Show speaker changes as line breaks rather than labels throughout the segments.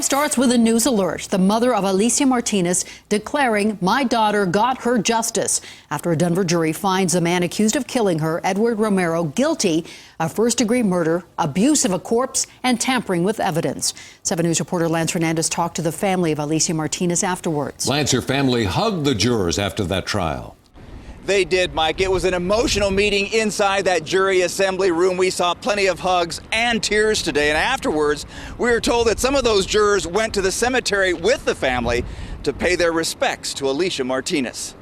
5 starts with a news alert. The mother of Alicia Martinez declaring, "My daughter got her justice," after a Denver jury finds the man accused of killing her, Edward Romero, guilty of first-degree murder, abuse of a corpse, and tampering with evidence. 7 News reporter Lance Hernandez talked to the family of Alicia Martinez afterwards.
Lance, your family hugged the jurors after that trial.
They did, Mike. It was an emotional meeting inside that jury assembly room. We saw plenty of hugs and tears today. And afterwards, we were told that some of those jurors went to the cemetery with the family to pay their respects to Alicia Martinez.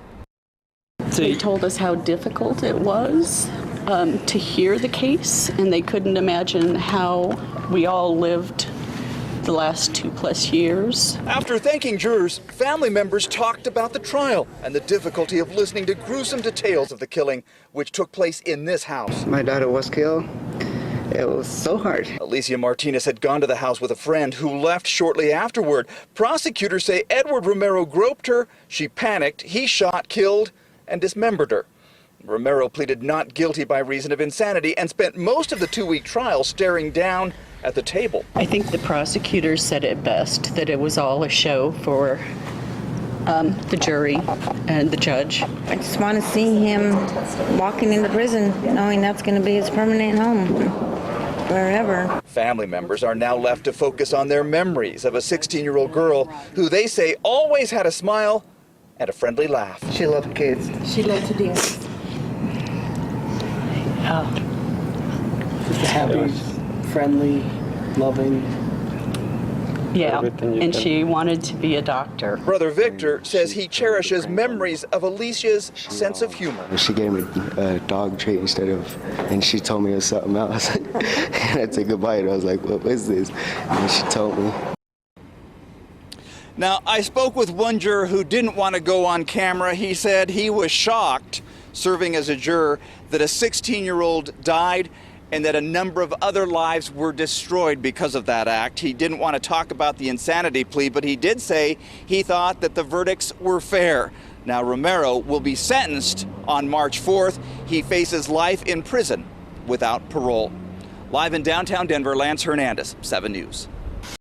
They told us how difficult it was to hear the case, and they couldn't imagine how we all lived the last 2+ years.
After thanking jurors, family members talked about the trial and the difficulty of listening to gruesome details of the killing, which took place in this house.
My daughter was killed. It was so hard.
Alicia Martinez had gone to the house with a friend who left shortly afterward. Prosecutors say Edward Romero groped her, she panicked, he shot, killed, and dismembered her. Romero pleaded not guilty by reason of insanity and spent most of the 2-week trial staring down at the table.
I think the prosecutors said it best, that it was all a show for the jury and the judge.
I just want to see him walking into prison, knowing that's going to be his permanent home, wherever.
Family members are now left to focus on their memories of a 16-year-old girl who they say always had a smile and a friendly laugh.
She loved kids.
She loved to dance.
Just happy, friendly, loving.
Yeah, and she wanted to be a doctor.
Brother Victor says he cherishes memories of Alicia's sense of humor.
She gave me a dog treat and she told me it was something else. And I took a bite. I was like, what is this? And she told me.
Now, I spoke with one juror who didn't want to go on camera. He said he was shocked, serving as a juror, that a 16-year-old died and that a number of other lives were destroyed because of that act. He didn't want to talk about the insanity plea, but he did say he thought that the verdicts were fair. Now, Romero will be sentenced on March 4th. He faces life in prison without parole. Live in downtown Denver, Lance Hernandez, 7 News.